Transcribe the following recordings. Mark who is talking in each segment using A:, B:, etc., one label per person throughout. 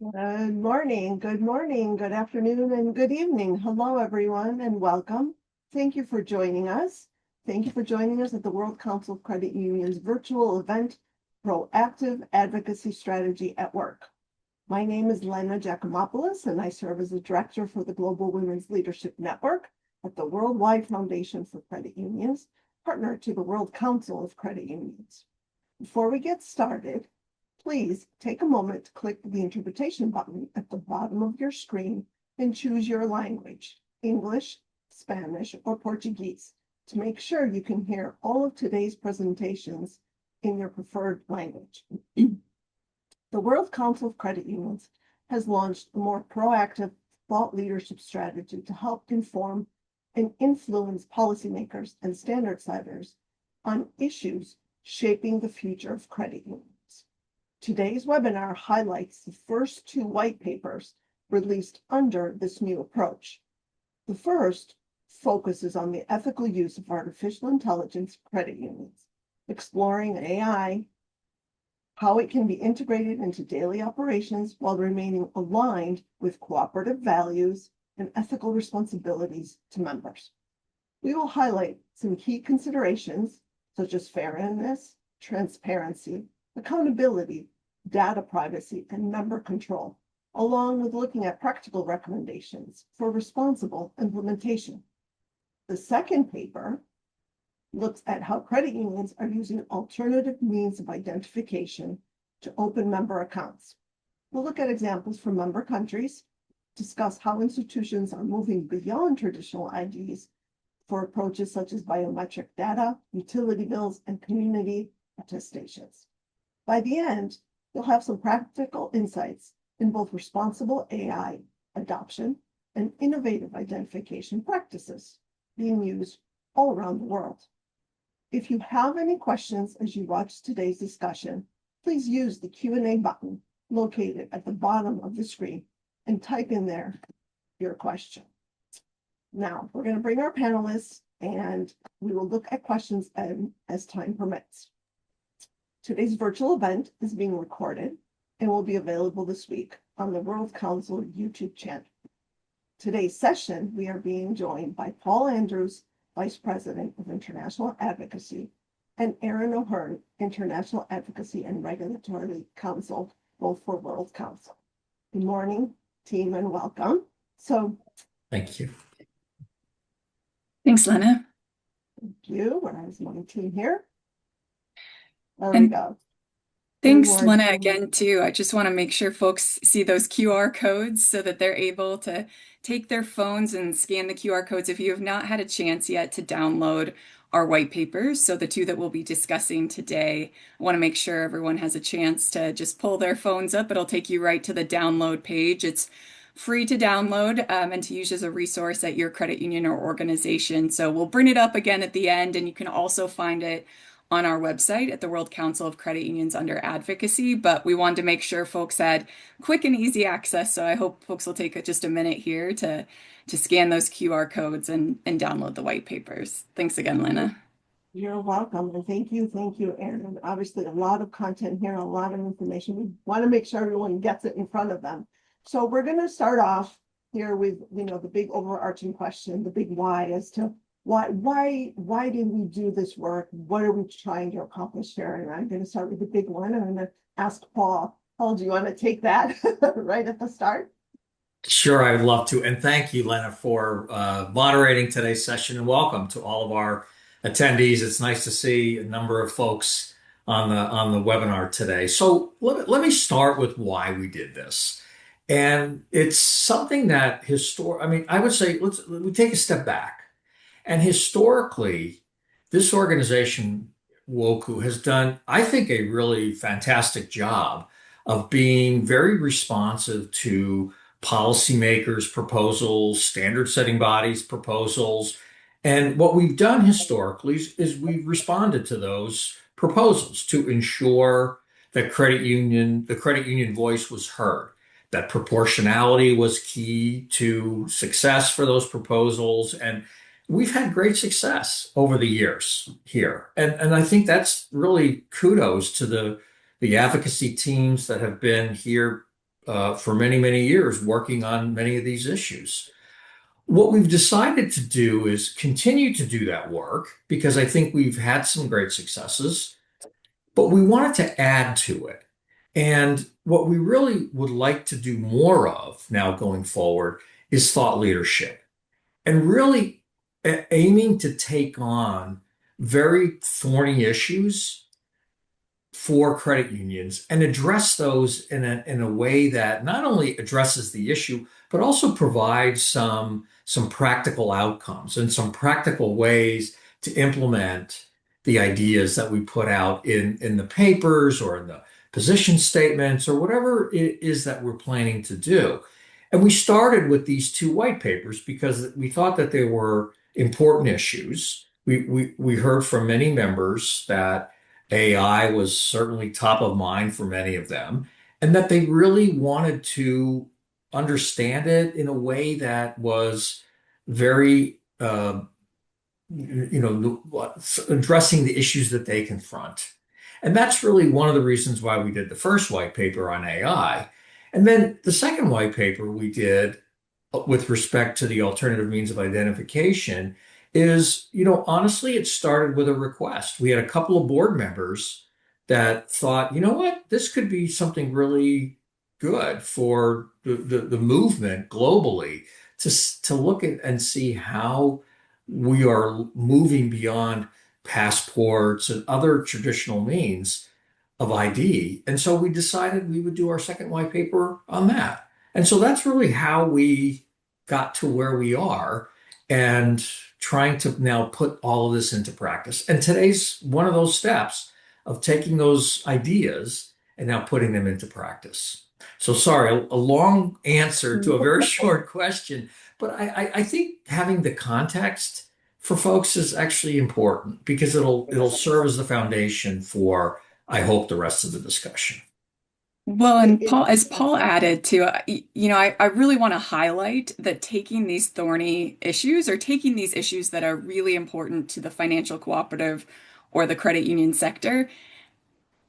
A: Good morning, good afternoon, and good evening. Hello, everyone, and welcome. Thank you for joining us. Thank you for joining us at the World Council of Credit Unions virtual event, Proactive Advocacy Strategy at Work. My name is Lena Giacomopoulos, and I serve as the Director for the Global Women's Leadership Network at the Worldwide Foundation for Credit Unions, partner to the World Council of Credit Unions. Before we get started, please take a moment to click the interpretation button at the bottom of your screen and choose your language, English, Spanish, or Portuguese, to make sure you can hear all of today's presentations in your preferred language. The World Council of Credit Unions has launched a more proactive thought leadership strategy to help inform and influence policymakers and standard setters on issues shaping the future of credit unions. Today's webinar highlights the first two white papers released under this new approach. The first focuses on the ethical use of artificial intelligence for credit unions, exploring AI, how it can be integrated into daily operations while remaining aligned with cooperative values and ethical responsibilities to members. We will highlight some key considerations such as fairness, transparency, accountability, data privacy, and member control, along with looking at practical recommendations for responsible implementation. The second paper looks at how credit unions are using alternative means of identification to open member accounts. We'll look at examples from member countries, discuss how institutions are moving beyond traditional IDs for approaches such as biometric data, utility bills, and community attestations. By the end, you'll have some practical insights in both responsible AI adoption and innovative identification practices being used all around the world. If you have any questions as you watch today's discussion, please use the Q&A button located at the bottom of the screen and type in there your question. Now, we're going to bring our panelists and we will look at questions as time permits. Today's virtual event is being recorded and will be available this week on the World Council YouTube channel. Today's session, we are being joined by Paul Andrews, Vice President of International Advocacy, and Aaron O'Hearn, International Advocacy and Regulatory Counsel, both for World Council. Good morning, team, and welcome.
B: Thank you.
C: Thanks, Lena.
A: Thank you. Where's my team here? There we go.
C: Thanks, Lena, again, too. I just want to make sure folks see those QR codes so that they're able to take their phones and scan the QR codes if you have not had a chance yet to download our white papers. So the two that we'll be discussing today, I want to make sure everyone has a chance to just pull their phones up. It'll take you right to the download page. It's free to download and to use as a resource at your credit union or organization. So we'll bring it up again at the end, and you can also find it on our website at the World Council of Credit Unions under Advocacy, but we wanted to make sure folks had quick and easy access. So I hope folks will take just a minute here to scan those QR codes and download the white papers. Thanks again, Lena.
A: You're welcome, and thank you, Aaron. Obviously, a lot of content here, a lot of information. We want to make sure everyone gets it in front of them. So we're going to start off here with, the big overarching question, the big why as to why did we do this work? What are we trying to accomplish here? And I'm going to start with the big one. I'm going to ask Paul. Paul, do you want to take that right at the start?
B: Sure, I'd love to. And thank you, Lena, for moderating today's session, and welcome to all of our attendees. It's nice to see a number of folks on the webinar today. So let me start with why we did this. And it's something that I would say we take a step back. And historically, this organization, WOCCU, has done, I think, a really fantastic job of being very responsive to policymakers' proposals, standard setting bodies' proposals. And what we've done historically is we've responded to those proposals to ensure that the credit union voice was heard, that proportionality was key to success for those proposals. And we've had great success over the years here. And I think that's really kudos to the advocacy teams that have been here for many, many years working on many of these issues. What we've decided to do is continue to do that work because I think we've had some great successes, but we wanted to add to it. And what we really would like to do more of now going forward is thought leadership and really aiming to take on very thorny issues for credit unions and address those in a way that not only addresses the issue, but also provides some practical outcomes and some practical ways to implement the ideas that we put out in the papers or in the position statements or whatever it is that we're planning to do. And we started with these two white papers because we thought that they were important issues. We heard from many members that AI was certainly top of mind for many of them, and that they really wanted to understand it in a way that was very, addressing the issues that they confront. And that's really one of the reasons why we did the first white paper on AI. And then the second white paper we did with respect to the alternative means of identification is, honestly, it started with a request. We had a couple of board members that thought, you know what, this could be something really good for the movement globally to look at and see how we are moving beyond passports and other traditional means of ID. And so we decided we would do our second white paper on that. And so that's really how we got to where we are and trying to now put all of this into practice. And today's one of those steps of taking those ideas and now putting them into practice. So sorry, a long answer to a very short question, but I think having the context for folks is actually important because it'll serve as the foundation for, I hope, the rest of the discussion.
C: Well, and
A: It-
C: As Paul added to, I really want to highlight that taking these thorny issues or taking these issues that are really important to the financial cooperative or the credit union sector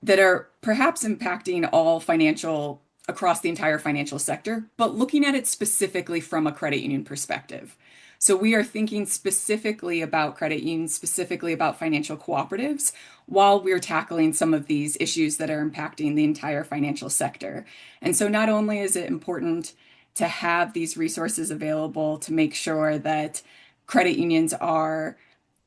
C: that are perhaps impacting all financial across the entire financial sector, but looking at it specifically from a credit union perspective. So we are thinking specifically about credit unions, specifically about financial cooperatives, while we're tackling some of these issues that are impacting the entire financial sector. And so not only is it important to have these resources available to make sure that credit unions are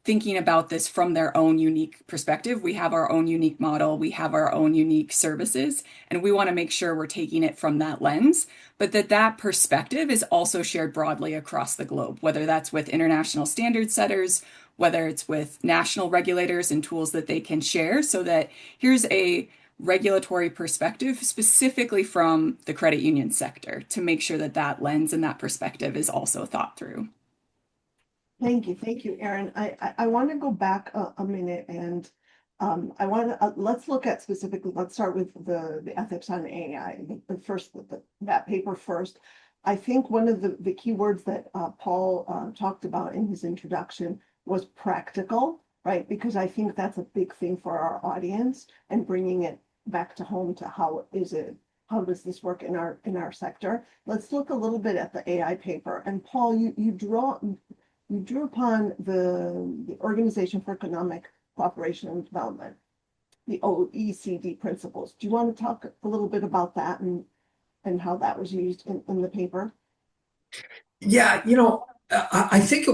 C: thinking about this from their own unique perspective. We have our own unique model, we have our own unique services, and we want to make sure we're taking it from that lens, but that perspective is also shared broadly across the globe, whether that's with international standard setters, whether it's with national regulators and tools that they can share, so that here's a regulatory perspective specifically from the credit union sector to make sure that lens and that perspective is also thought through.
A: Thank you, Erin. I want to go back a minute and I want to let's look at specifically. Let's start with the ethics on AI. That paper first. I think one of the key words that Paul talked about in his introduction was practical, right? Because I think that's a big thing for our audience and bringing it back to home to how does this work in our sector. Let's look a little bit at the AI paper. And Paul, you drew upon the Organization for Economic Cooperation and Development, the OECD principles. Do you want to talk a little bit about that and how that was used in the paper?
B: Yeah, I think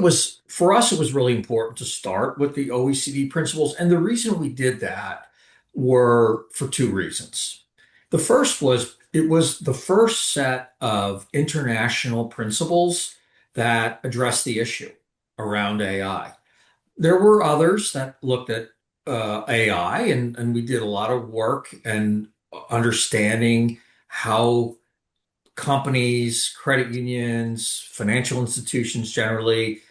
B: for us, it was really important to start with the OECD principles. And the reason we did that were for two reasons. The first was it was the first set of international principles that addressed the issue around AI. There were others that looked at AI, and we did a lot of work and understanding how companies, credit unions, financial institutions generally,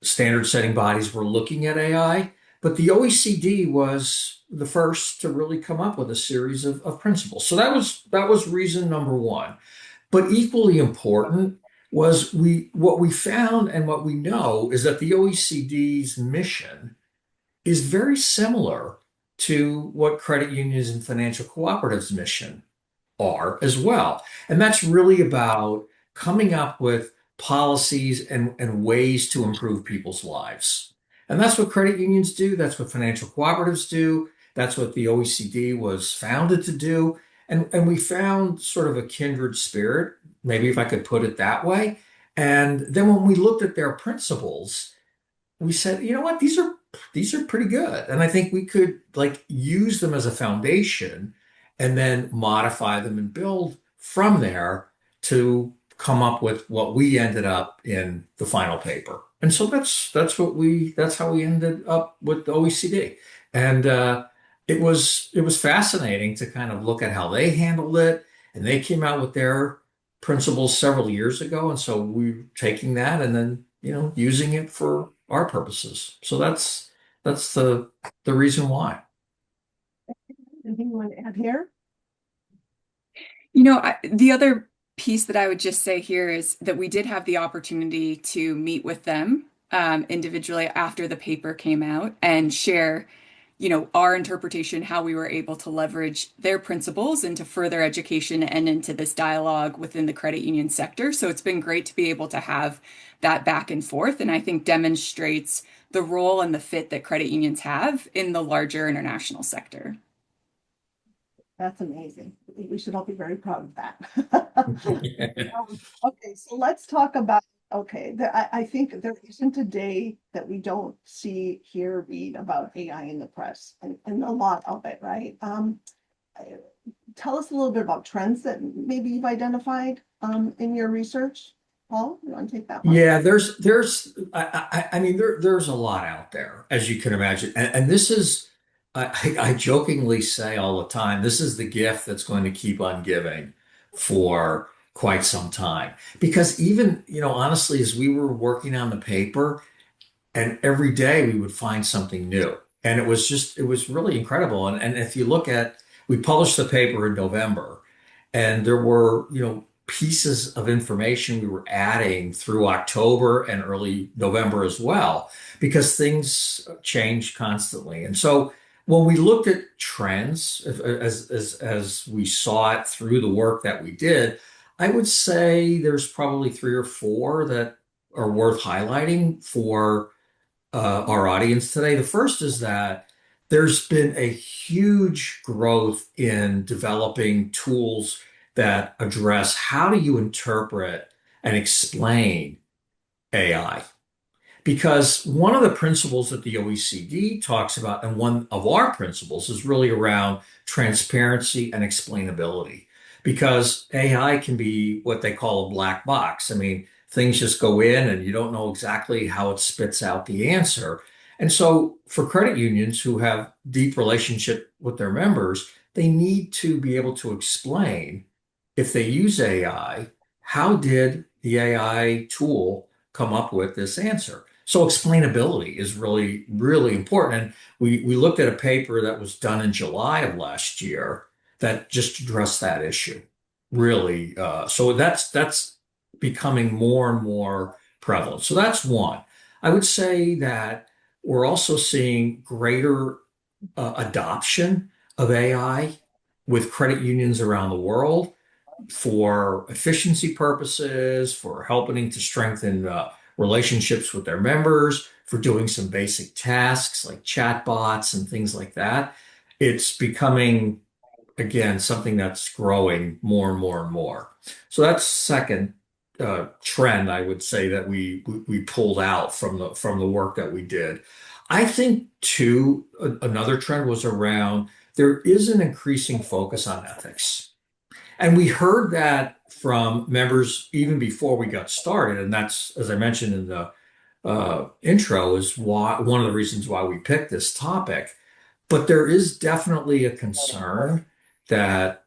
B: standard setting bodies were looking at AI. But the OECD was the first to really come up with a series of principles. So that was reason number one. But equally important was what we found and what we know is that the OECD's mission is very similar to what credit unions and financial cooperatives mission are as well. And that's really about coming up with policies and ways to improve people's lives. And that's what credit unions do. That's what financial cooperatives do. That's what the OECD was founded to do. And we found sort of a kindred spirit, maybe if I could put it that way. And then when we looked at their principles, we said, you know what, these are pretty good. And I think we could like use them as a foundation and then modify them and build from there to come up with what we ended up in the final paper. And so that's how we ended up with the OECD. And it was fascinating to kind of look at how they handled it. And they came out with their principles several years ago. And so we're taking that and then, using it for our purposes. So that's the reason why.
A: Anything you want to add here?
C: The other piece that I would just say here is that we did have the opportunity to meet with them individually after the paper came out and share, our interpretation, how we were able to leverage their principles into further education and into this dialogue within the credit union sector. So it's been great to be able to have that back and forth, and I think demonstrates the role and the fit that credit unions have in the larger international sector.
A: That's amazing. We should all be very proud of that. Okay, so let's talk about, I think there isn't a day that we don't see, hear, read about AI in the press and a lot of it, right? Tell us a little bit about trends that maybe you've identified in your research. Paul, you want to take that one?
B: Yeah, I mean, there's a lot out there, as you can imagine. And this is, I jokingly say all the time, this is the gift that's going to keep on giving for quite some time. Because even, honestly, as we were working on the paper, and every day we would find something new. And it was really incredible. And if you look at, we published the paper in November, and there were, pieces of information we were adding through October and early November as well, because things change constantly. And so when we looked at trends, as we saw it through the work that we did, I would say there's probably three or four that are worth highlighting for our audience today. The first is that there's been a huge growth in developing tools that address how do you interpret and explain AI. Because one of the principles that the OECD talks about, and one of our principles, is really around transparency and explainability. Because AI can be what they call a black box. I mean, things just go in and you don't know exactly how it spits out the answer. And so for credit unions who have deep relationship with their members, they need to be able to explain, if they use AI, how did the AI tool come up with this answer? So explainability is really, really important. And we looked at a paper that was done in July of last year that just addressed that issue. Really, so that's becoming more and more prevalent. So that's one. I would say that we're also seeing greater adoption of AI with credit unions around the world for efficiency purposes, for helping to strengthen relationships with their members, for doing some basic tasks like chatbots and things like that. It's becoming, again, something that's growing more and more and more. So that's second trend, I would say, that we pulled out from the work that we did. I think too, another trend was around there is an increasing focus on ethics. And we heard that from members even before we got started. And that's, as I mentioned in the intro, is why one of the reasons why we picked this topic. But there is definitely a concern that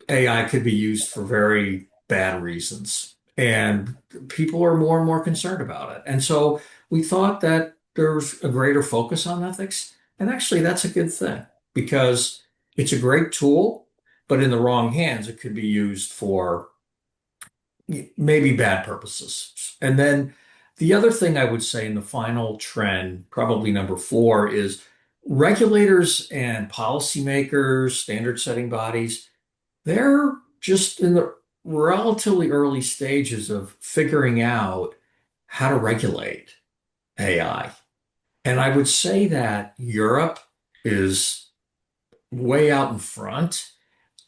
B: AI could be used for very bad reasons. And people are more and more concerned about it. And so we thought that there's a greater focus on ethics. And actually, that's a good thing because it's a great tool, but in the wrong hands, it could be used for maybe bad purposes. And then the other thing I would say in the final trend, probably number four, is regulators and policymakers, standard setting bodies, They're just in the relatively early stages of figuring out how to regulate AI. And I would say that Europe is way out in front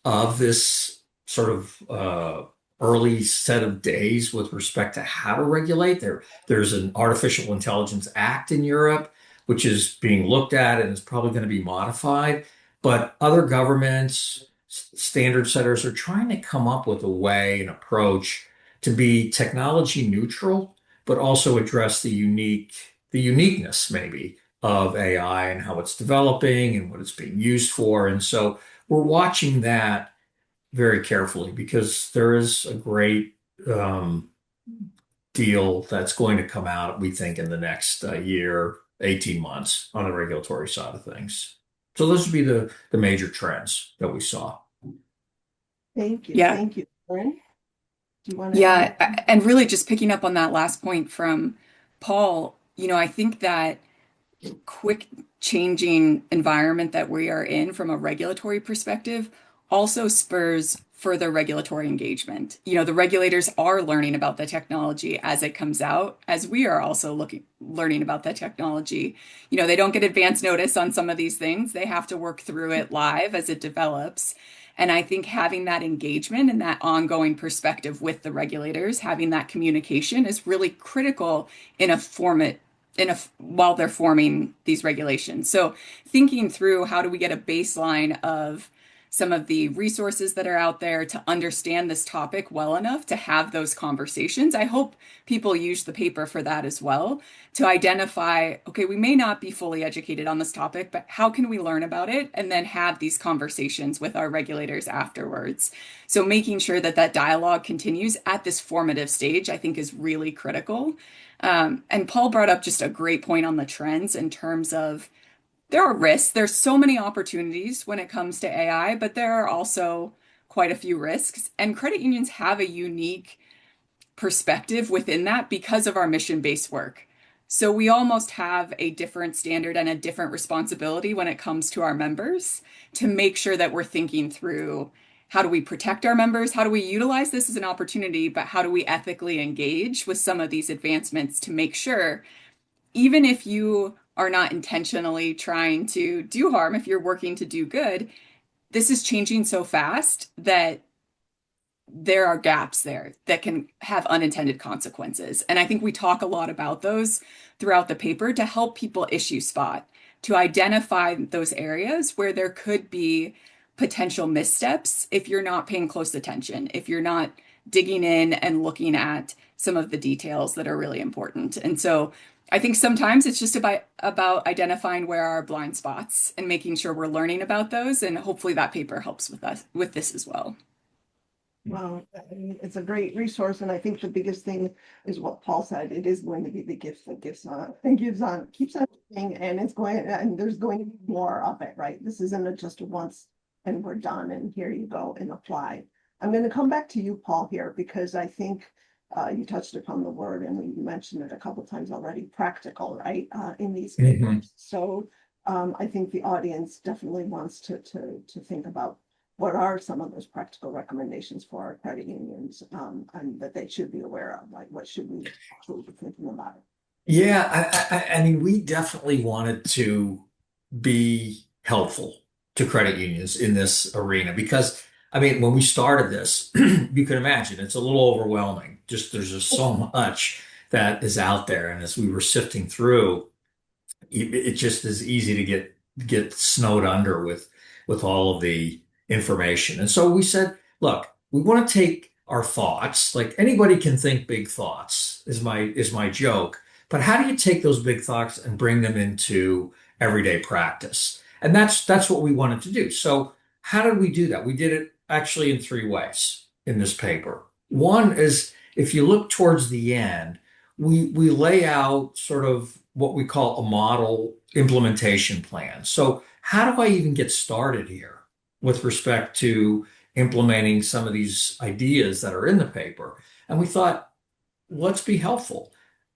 B: of this sort of early set of days with respect to how to regulate. There's an Artificial Intelligence Act in Europe, which is being looked at and is probably going to be modified. But other governments, standard setters are trying to come up with a way, an approach to be technology neutral, but also address the uniqueness maybe of AI and how it's developing and what it's being used for. And so we're watching that very carefully because there is a great um, deal that's going to come out, we think, in the next year, 18 months on the regulatory side of things. So those would be the major trends that we saw.
A: Thank you.
C: Yeah.
A: Thank you. Lauren, do you want to
C: Yeah,
A: add?
C: and really just picking up on that last point from Paul, I think that quick changing environment that we are in from a regulatory perspective also spurs further regulatory engagement. The regulators are learning about the technology as it comes out, as we are also learning about the technology. They don't get advance notice on some of these things. They have to work through it live as it develops. And I think having that engagement and that ongoing perspective with the regulators, having that communication is really critical in a format while they're forming these regulations. So thinking through how do we get a baseline of some of the resources that are out there to understand this topic well enough to have those conversations. I hope people use the paper for that as well, to identify, okay, we may not be fully educated on this topic, but how can we learn about it and then have these conversations with our regulators afterwards? So making sure that that dialogue continues at this formative stage, I think is really critical. And Paul brought up just a great point on the trends in terms of there are risks. There's so many opportunities when it comes to AI, but there are also quite a few risks. And credit unions have a unique perspective within that because of our mission-based work. So we almost have a different standard and a different responsibility when it comes to our members to make sure that we're thinking through how do we protect our members? How do we utilize this as an opportunity? But how do we ethically engage with some of these advancements to make sure, even if you are not intentionally trying to do harm, if you're working to do good, this is changing so fast that there are gaps there that can have unintended consequences. And I think we talk a lot about those throughout the paper to help people issue spot, to identify those areas where there could be potential missteps if you're not paying close attention, if you're not digging in and looking at some of the details that are really important. And so I think sometimes it's just about identifying where are our blind spots and making sure we're learning about those. And hopefully that paper helps with us with this as well.
A: Well, I mean, it's a great resource, and I think the biggest thing is what Paul said. It is going to be the gift that gives on and gives on, keeps on giving, and it's going, and there's going to be more of it, right? This isn't just a once and we're done, and here you go and apply. I'm going to come back to you, Paul, here because I think you touched upon the word, and we mentioned it a couple of times already, practical, right? In these
B: Mhm.
A: papers. So I think the audience definitely wants to think about what are some of those practical recommendations for our credit unions, and that they should be aware of? Like, what should we actually be thinking about?
B: Yeah, I mean, we definitely wanted to be helpful to credit unions in this arena because, I mean, when we started this, you can imagine it's a little overwhelming. There's just so much that is out there, and as we were sifting through, it just is easy to get snowed under with all of the information. And so we said, look, we want to take our thoughts, like anybody can think big thoughts, is my joke. But how do you take those big thoughts and bring them into everyday practice? And that's what we wanted to do. So how did we do that? We did it actually in three ways in this paper. One is if you look towards the end, we lay out sort of what we call a model implementation plan. So how do I even get started here with respect to implementing some of these ideas that are in the paper? And we thought, let's be helpful.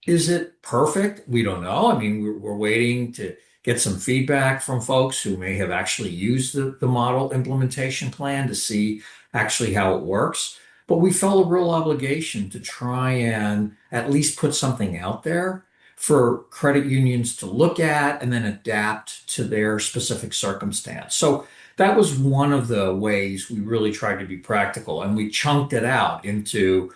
B: Is it perfect? We don't know. I mean, we're waiting to get some feedback from folks who may have actually used the model implementation plan to see actually how it works. But we felt a real obligation to try and at least put something out there for credit unions to look at and then adapt to their specific circumstance. So that was one of the ways we really tried to be practical, and we chunked it out into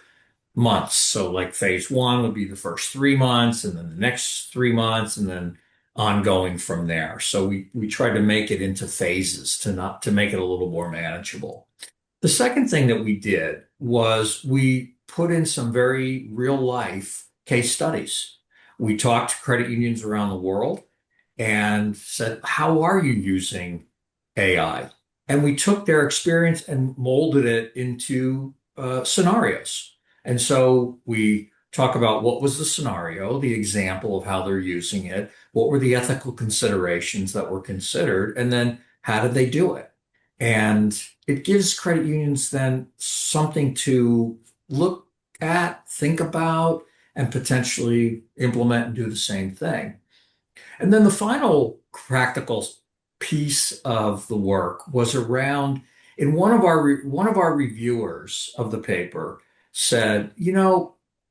B: months. So like phase one would be the first 3 months, and then the next 3 months, and then ongoing from there. So we tried to make it into phases to make it a little more manageable. The second thing that we did was we put in some very real life case studies. We talked to credit unions around the world and said, how are you using AI? And we took their experience and molded it into scenarios. And so we talk about what was the scenario, the example of how they're using it, what were the ethical considerations that were considered, and then how did they do it? And it gives credit unions then something to look at, think about, and potentially implement and do the same thing. And then the final practical piece of the work was around in one of our reviewers of the paper said,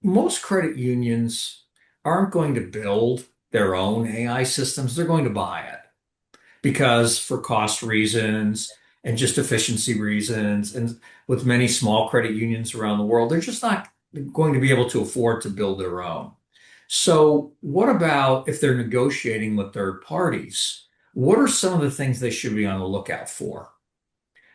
B: most credit unions aren't going to build their own AI systems. They're going to buy it because for cost reasons and just efficiency reasons, and with many small credit unions around the world, they're just not going to be able to afford to build their own. So, what about if they're negotiating with third parties? What are some of the things they should be on the lookout for?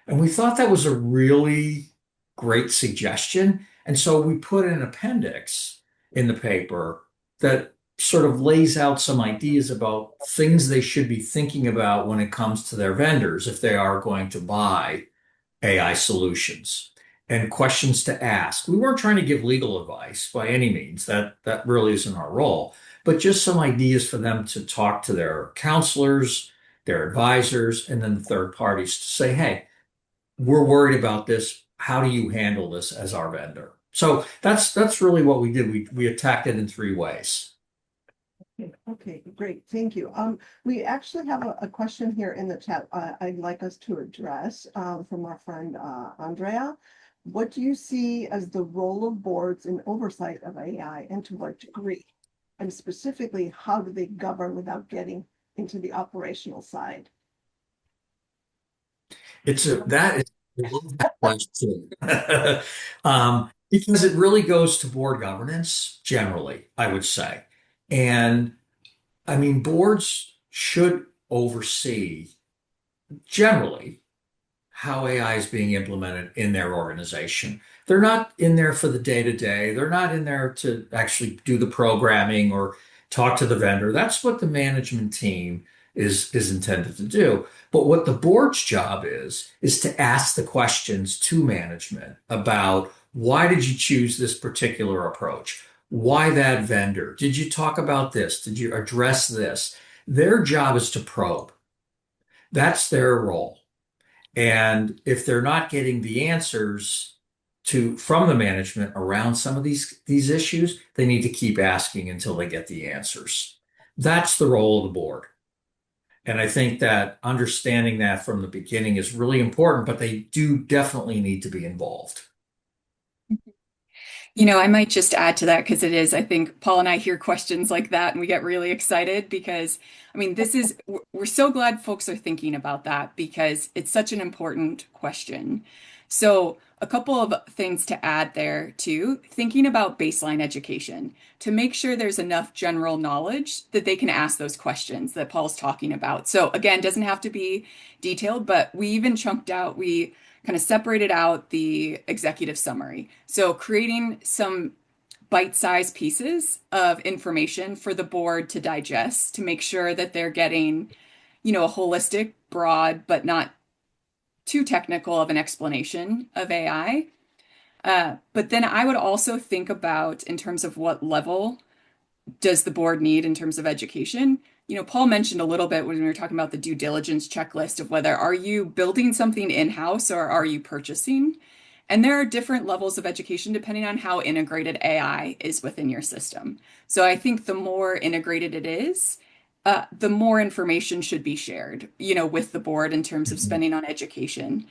B: And we thought that was a really great suggestion. And so we put an appendix in the paper that sort of lays out some ideas about things they should be thinking about when it comes to their vendors if they are going to buy AI solutions, and questions to ask. We weren't trying to give legal advice by any means. That really isn't our role, but just some ideas for them to talk to their counselors, their advisors, and then the third parties to say, hey, we're worried about this. How do you handle this as our vendor? So that's really what we did. We attacked it in 3 ways.
A: Okay, great. Thank you. We actually have a question here in the chat I'd like us to address from our friend Andrea. What do you see as the role of boards in oversight of AI, and to what degree? And specifically, how do they govern without getting into the operational side?
B: That is I love that question. Because it really goes to board governance generally, I would say. And I mean, boards should oversee generally how AI is being implemented in their organization. They're not in there for the day to day. They're not in there to actually do the programming or talk to the vendor. That's what the management team is intended to do. But what the board's job is to ask the questions to management about why did you choose this particular approach? Why that vendor? Did you talk about this? Did you address this? Their job is to probe. That's their role. And if they're not getting the answers from the management around some of these issues, they need to keep asking until they get the answers. That's the role of the board. And I think that understanding that from the beginning is really important, but they do definitely need to be involved.
C: I might just add to that because I think Paul and I hear questions like that and we get really excited because, we're so glad folks are thinking about that because it's such an important question. So, a couple of things to add there too, thinking about baseline education to make sure there's enough general knowledge that they can ask those questions that Paul's talking about. So, again, doesn't have to be detailed, but we kind of separated out the executive summary. So creating some bite-sized pieces of information for the board to digest to make sure that they're getting, a holistic, broad, but not too technical of an explanation of AI. But then I would also think about in terms of what level does the board need in terms of education? Paul mentioned a little bit when we were talking about the due diligence checklist of whether are you building something in-house or are you purchasing? And there are different levels of education depending on how integrated AI is within your system. So I think the more integrated it is, the more information should be shared, with the board in terms of spending on education.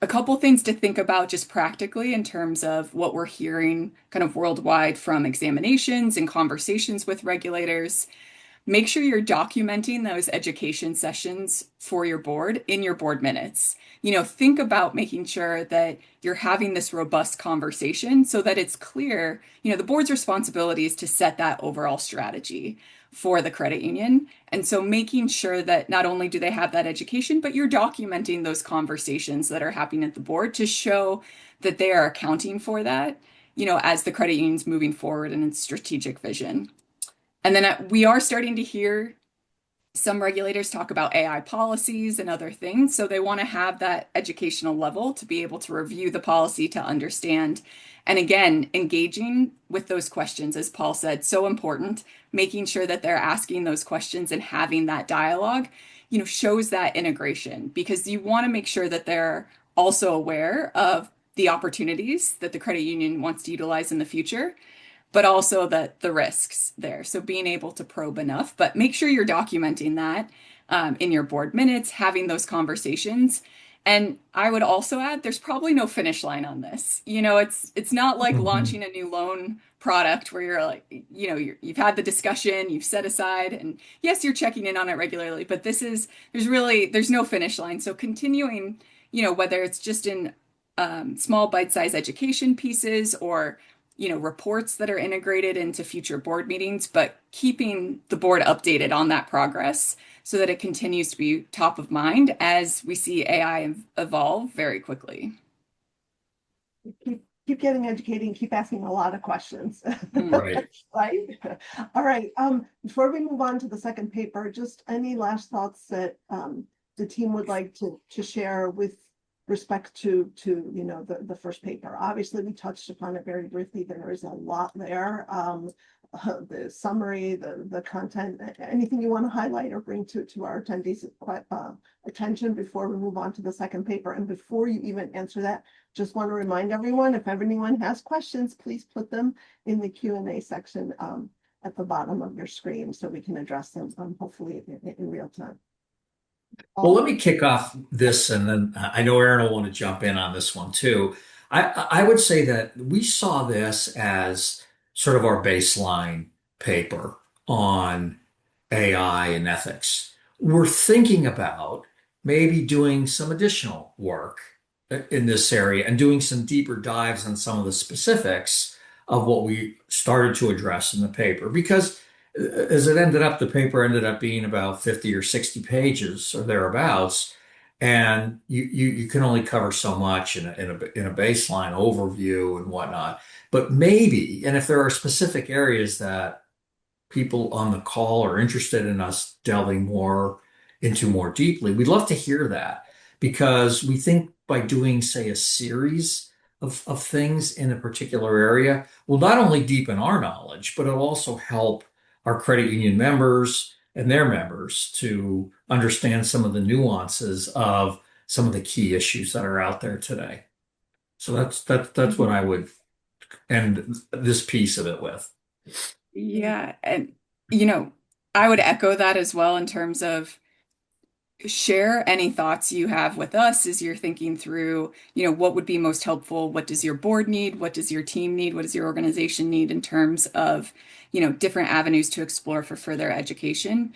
C: a couple things to think about just practically in terms of what we're hearing kind of worldwide from examinations and conversations with regulators. Make sure you're documenting those education sessions for your board in your board minutes. Think about making sure that you're having this robust conversation so that it's clear, the board's responsibility is to set that overall strategy for the credit union. And so making sure that not only do they have that education, but you're documenting those conversations that are happening at the board to show that they are accounting for that, as the credit union's moving forward in its strategic vision. And then we are starting to hear some regulators talk about AI policies and other things. So they want to have that educational level to be able to review the policy to understand. And again, engaging with those questions, as Paul said, so important, making sure that they're asking those questions and having that dialogue, shows that integration because you want to make sure that they're also aware of the opportunities that the credit union wants to utilize in the future, but also the risks there. So being able to probe enough, but make sure you're documenting that in your board minutes, having those conversations. And I would also add, there's probably no finish line on this. It's not like
B: Mhm.
C: launching a new loan product where you're like, you've had the discussion, you've set aside, and yes, you're checking in on it regularly, but there's no finish line. So continuing, whether it's just in small bite-sized education pieces or reports that are integrated into future board meetings, but keeping the board updated on that progress so that it continues to be top of mind as we see AI evolve very quickly.
A: Keep getting educated and keep asking a lot of questions.
C: Hmm.
B: Right.
A: Right? All right. Before we move on to the second paper, just any last thoughts that the team would like to share with respect to the first paper. Obviously, we touched upon it very briefly. There is a lot there. The summary, the content, anything you want to highlight or bring to our attendees attention before we move on to the second paper. And before you even answer that, just want to remind everyone, if anyone has questions, please put them in the Q&A section at the bottom of your screen so we can address them hopefully in real time.
B: Well, let me kick off this, and then I know Aaron will want to jump in on this one too. I would say that we saw this as sort of our baseline paper on AI and ethics. We're thinking about maybe doing some additional work in this area and doing some deeper dives on some of the specifics of what we started to address in the paper because as it ended up, the paper ended up being about 50 or 60 pages or thereabouts. And you can only cover so much in a baseline overview and whatnot. But maybe, and if there are specific areas that people on the call are interested in us delving more into more deeply, we'd love to hear that because we think by doing, say, a series of things in a particular area will not only deepen our knowledge, but it'll also help our credit union members and their members to understand some of the nuances of some of the key issues that are out there today. So that's what I would end this piece of it with.
C: Yeah. And, I would echo that as well in terms of share any thoughts you have with us as you're thinking through, what would be most helpful? What does your board need? What does your team need? What does your organization need in terms of, different avenues to explore for further education?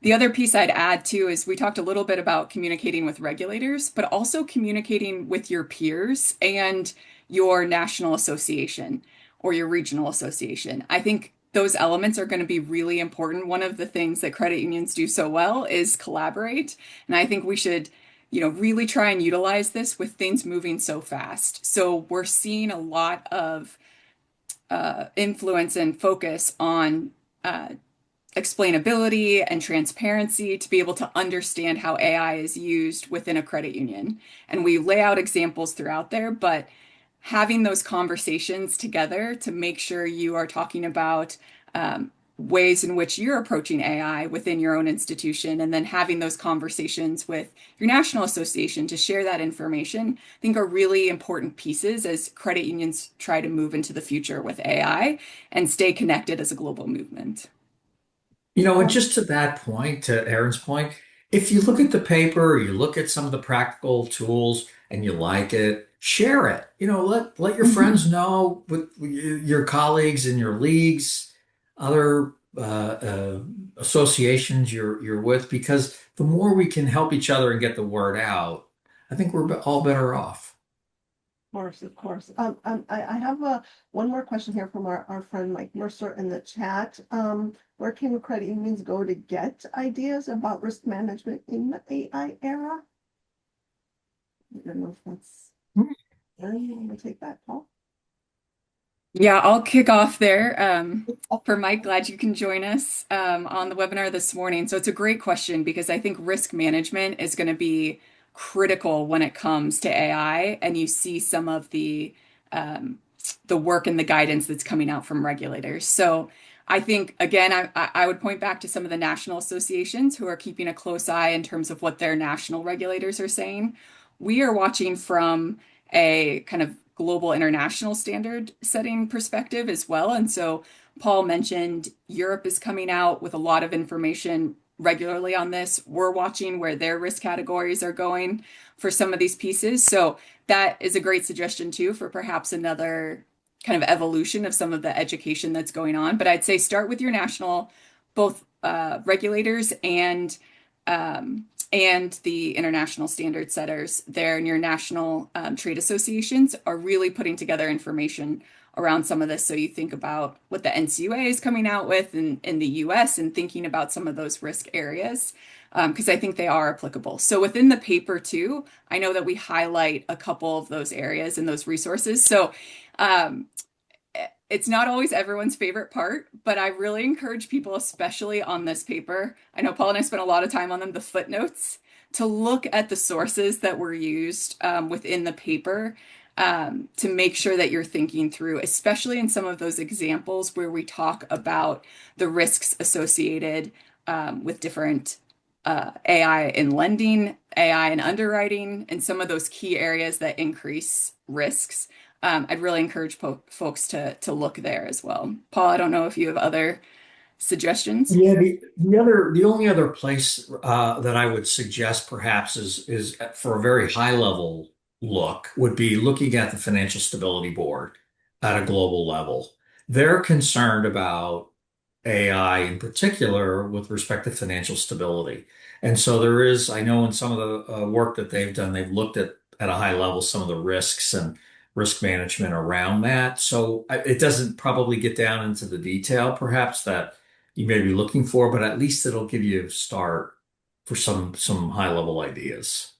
C: The other piece I'd add too is we talked a little bit about communicating with regulators, but also communicating with your peers and your national association or your regional association. I think those elements are going to be really important. One of the things that credit unions do so well is collaborate. And I think we should, really try and utilize this with things moving so fast. So we're seeing a lot of influence and focus on explainability and transparency to be able to understand how AI is used within a credit union. And we lay out examples throughout there, but having those conversations together to make sure you are talking about ways in which you're approaching AI within your own institution, and then having those conversations with your national association to share that information, I think are really important pieces as credit unions try to move into the future with AI and stay connected as a global movement.
B: And just to that point, to Aaron's point, if you look at the paper, you look at some of the practical tools and you like it, share it. Let your friends know with your colleagues in your leagues, other associations you're with, because the more we can help each other and get the word out, I think we're all better off.
A: Course, of course. I have one more question here from our friend Mike Mercer in the chat. Where can credit unions go to get ideas about risk management in the AI era? I don't know if that's, you want to take that, Paul?
C: Yeah, I'll kick off there. For Mike, glad you can join us on the webinar this morning. So it's a great question because I think risk management is going to be critical when it comes to AI, and you see some of the work and the guidance that's coming out from regulators. So I think again, I would point back to some of the national associations who are keeping a close eye in terms of what their national regulators are saying. We are watching from a kind of global international standard setting perspective as well. And so Paul mentioned Europe is coming out with a lot of information regularly on this. We're watching where their risk categories are going for some of these pieces. So that is a great suggestion too for perhaps another kind of evolution of some of the education that's going on. But I'd say start with your national, both regulators and the international standard setters there, and your national trade associations are really putting together information around some of this. So you think about what the NCUA is coming out with in the US and thinking about some of those risk areas, because I think they are applicable. So within the paper too, I know that we highlight a couple of those areas and those resources. So um, it's not always everyone's favorite part, but I really encourage people, especially on this paper. I know Paul and I spent a lot of time on them, the footnotes, to look at the sources that were used within the paper to make sure that you're thinking through, especially in some of those examples where we talk about the risks associated with different AI in lending, AI in underwriting, and some of those key areas that increase risks. I'd really encourage folks to look there as well. Paul, I don't know if you have other suggestions.
B: Yeah, the only other place that I would suggest perhaps is for a very high level look would be looking at the Financial Stability Board at a global level. They're concerned about AI in particular with respect to financial stability. And so there is, I know in some of the work that they've done, they've looked at a high level some of the risks and risk management around that. So it doesn't probably get down into the detail perhaps that you may be looking for, but at least it'll give you a start for some high level ideas.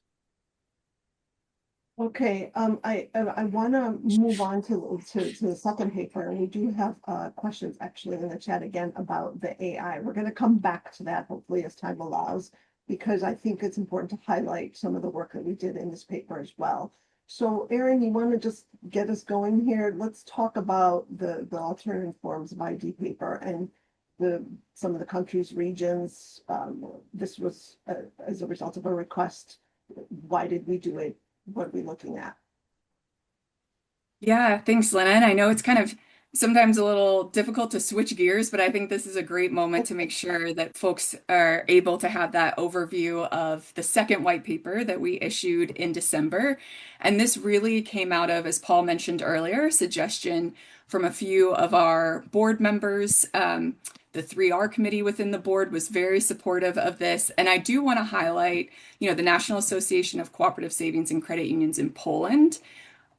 A: Okay, I want to move on to the second paper, and we do have questions actually in the chat again about the AI. We're going to come back to that hopefully as time allows, because I think it's important to highlight some of the work that we did in this paper as well. So Erin, you want to just get us going here? Let's talk about the alternative forms of ID paper and some of the countries, regions. This was as a result of a request. Why did we do it? What are we looking at?
C: Yeah, thanks, Lennon. I know it's kind of sometimes a little difficult to switch gears, but I think this is a great moment to make sure that folks are able to have that overview of the second white paper that we issued in December. And this really came out of, as Paul mentioned earlier, suggestion from a few of our board members. The 3R committee within the board was very supportive of this. And I do want to highlight, the National Association of Cooperative Savings and Credit Unions in Poland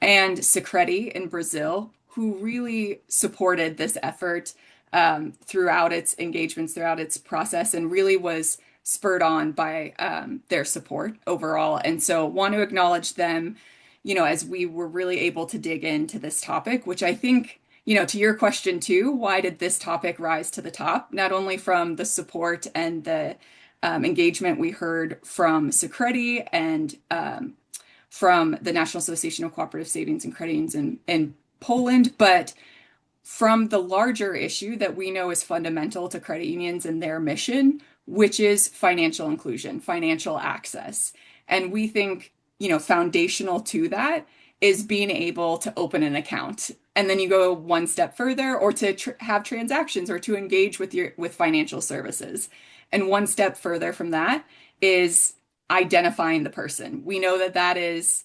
C: and Sicredi in Brazil, who really supported this effort throughout its engagements, throughout its process, and really was spurred on by their support overall. And so want to acknowledge them, as we were really able to dig into this topic, which I think, to your question too, why did this topic rise to the top? Not only from the support and the engagement we heard from Sicredi and from the National Association of Cooperative Savings and Credit Unions in Poland, but from the larger issue that we know is fundamental to credit unions and their mission, which is financial inclusion, financial access. And we think, foundational to that is being able to open an account. And then you go one step further, or to have transactions or to engage with financial services. And one step further from that is identifying the person. We know that that is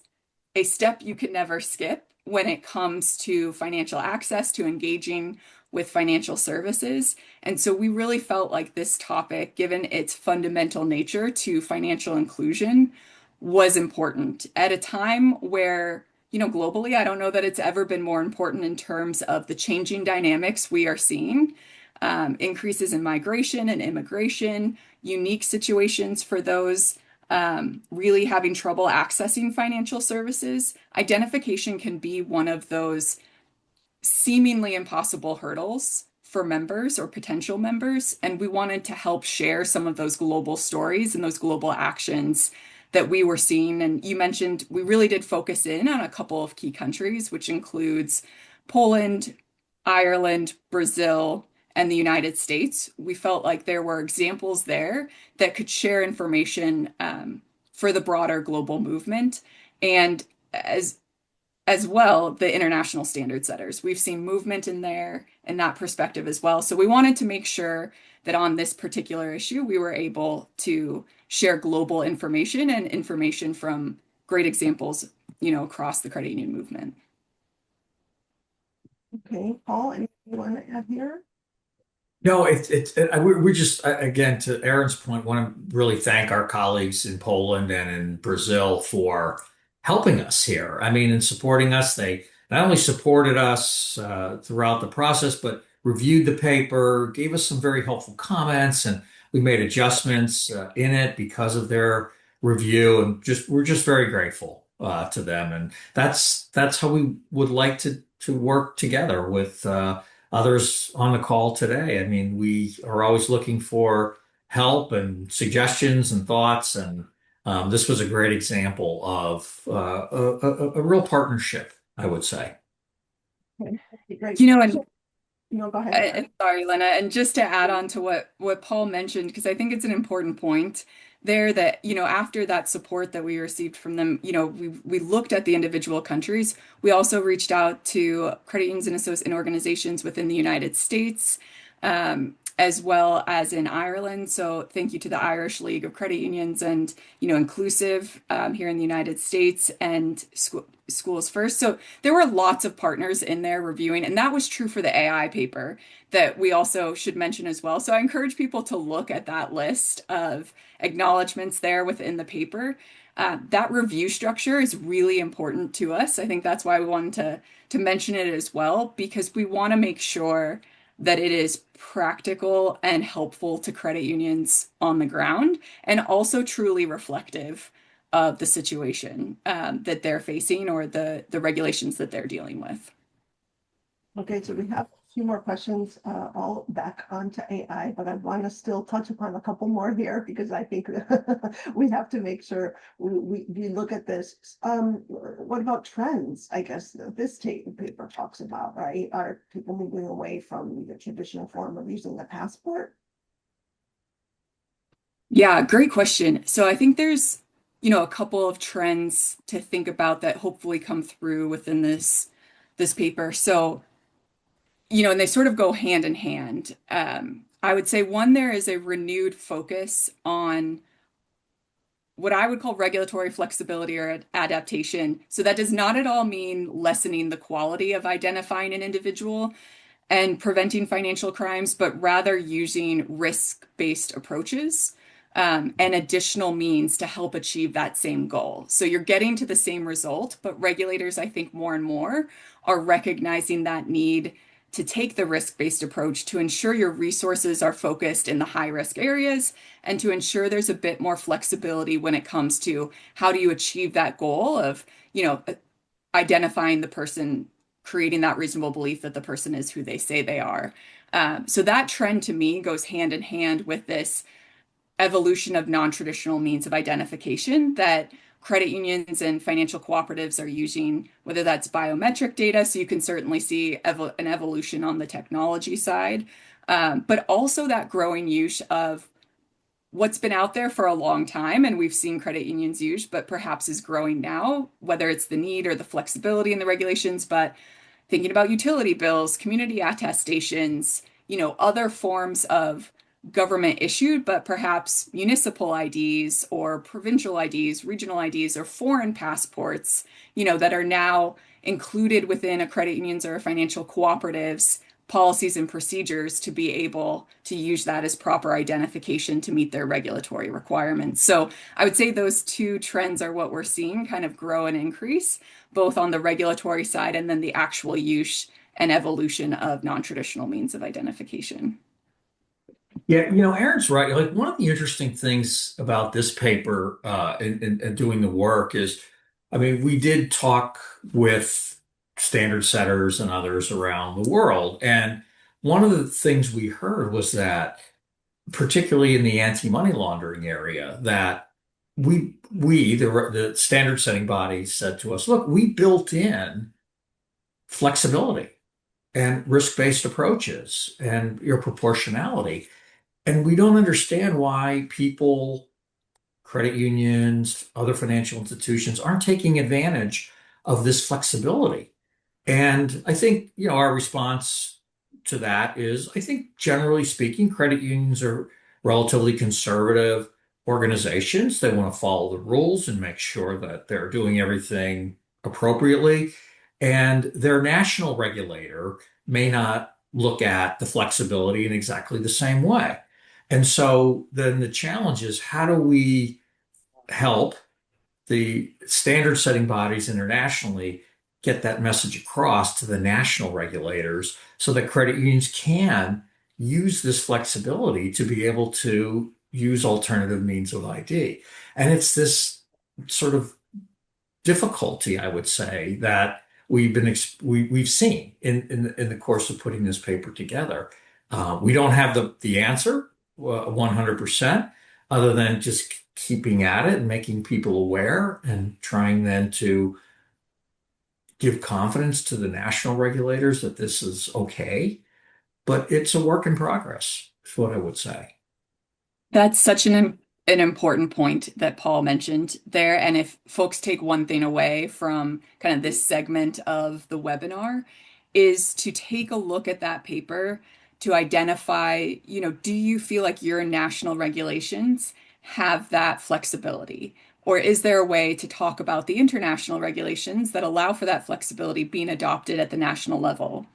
C: a step you can never skip when it comes to financial access, to engaging with financial services. And so we really felt like this topic, given its fundamental nature to financial inclusion, was important at a time where, globally, I don't know that it's ever been more important in terms of the changing dynamics we are seeing, increases in migration and immigration, unique situations for those really having trouble accessing financial services. Identification can be one of those seemingly impossible hurdles for members or potential members. And we wanted to help share some of those global stories and those global actions that we were seeing. And you mentioned we really did focus in on a couple of key countries, which includes Poland, Ireland, Brazil, and the United States. We felt like there were examples there that could share information for the broader global movement. And as well, the international standard setters. We've seen movement in there in that perspective as well. So we wanted to make sure that on this particular issue, we were able to share global information and information from great examples, across the credit union movement.
A: Okay, Paul, anything you want to add here?
B: No, we just, again, to Aaron's point, want to really thank our colleagues in Poland and in Brazil for helping us here. I mean, and supporting us. They not only supported us throughout the process, but reviewed the paper, gave us some very helpful comments, and we made adjustments in it because of their review. And we're just very grateful to them. And that's how we would like to work together with others on the call today. I mean, we are always looking for help and suggestions and thoughts, and this was a great example of a real partnership, I would say.
A: Okay, great.
C: And
A: No, go ahead.
C: sorry, Lena, and just to add on to what Paul mentioned, because I think it's an important point there that, after that support that we received from them, we looked at the individual countries. We also reached out to credit unions and organizations within the United States, as well as in Ireland. So thank you to the Irish League of Credit Unions and, Inclusive here in the United States, and Schools First. So there were lots of partners in there reviewing, and that was true for the AI paper that we also should mention as well. So I encourage people to look at that list of acknowledgments there within the paper. That review structure is really important to us. I think that's why we wanted to mention it as well, because we want to make sure that it is practical and helpful to credit unions on the ground, and also truly reflective of the situation that they're facing, or the regulations that they're dealing with.
A: Okay, so we have a few more questions, all back onto AI, but I want to still touch upon a couple more here because I think we have to make sure we look at this. What about trends? I guess this paper talks about, right? Are people moving away from the traditional form of using the passport?
C: Yeah, great question. So I think there's, a couple of trends to think about that hopefully come through within this paper. So, and they sort of go hand in hand. I would say one, there is a renewed focus on what I would call regulatory flexibility or adaptation. So that does not at all mean lessening the quality of identifying an individual and preventing financial crimes, but rather using risk-based approaches and additional means to help achieve that same goal. So you're getting to the same result, but regulators, I think, more and more are recognizing that need to take the risk-based approach to ensure your resources are focused in the high-risk areas, and to ensure there's a bit more flexibility when it comes to how do you achieve that goal of, identifying the person, creating that reasonable belief that the person is who they say they are. So that trend to me goes hand in hand with this evolution of non-traditional means of identification that credit unions and financial cooperatives are using, whether that's biometric data, so you can certainly see an evolution on the technology side, but also that growing use of what's been out there for a long time and we've seen credit unions use, but perhaps is growing now, whether it's the need or the flexibility in the regulations, but thinking about utility bills, community attestations, other forms of government issued, but perhaps municipal IDs or provincial IDs, regional IDs, or foreign passports, that are now included within a credit union's or a financial cooperative's policies and procedures to be able to use that as proper identification to meet their regulatory requirements. So I would say those two trends are what we're seeing kind of grow and increase, both on the regulatory side and then the actual use and evolution of non-traditional means of identification.
B: Yeah, Aaron's right. Like one of the interesting things about this paper and doing the work is, I mean, we did talk with standard setters and others around the world, and one of the things we heard was that, particularly in the anti-money laundering area, that the standard setting body said to us, look, we built in flexibility and risk-based approaches and your proportionality. And we don't understand why people, credit unions, other financial institutions aren't taking advantage of this flexibility. And I think, our response to that is, I think generally speaking, credit unions are relatively conservative organizations. They want to follow the rules and make sure that they're doing everything appropriately. And their national regulator may not look at the flexibility in exactly the same way. And so then the challenge is, how do we help the standard setting bodies internationally get that message across to the national regulators so that credit unions can use this flexibility to be able to use alternative means of ID? And it's this sort of difficulty, I would say, that we've seen in the course of putting this paper together. We don't have the answer 100%, other than just keeping at it and making people aware and trying then to give confidence to the national regulators that this is okay. But it's a work in progress, is what I would say.
C: That's such an important point that Paul mentioned there. And if folks take one thing away from kind of this segment of the webinar, is to take a look at that paper to identify, do you feel like your national regulations have that flexibility? Or is there a way to talk about the international regulations that allow for that flexibility being adopted at the national level?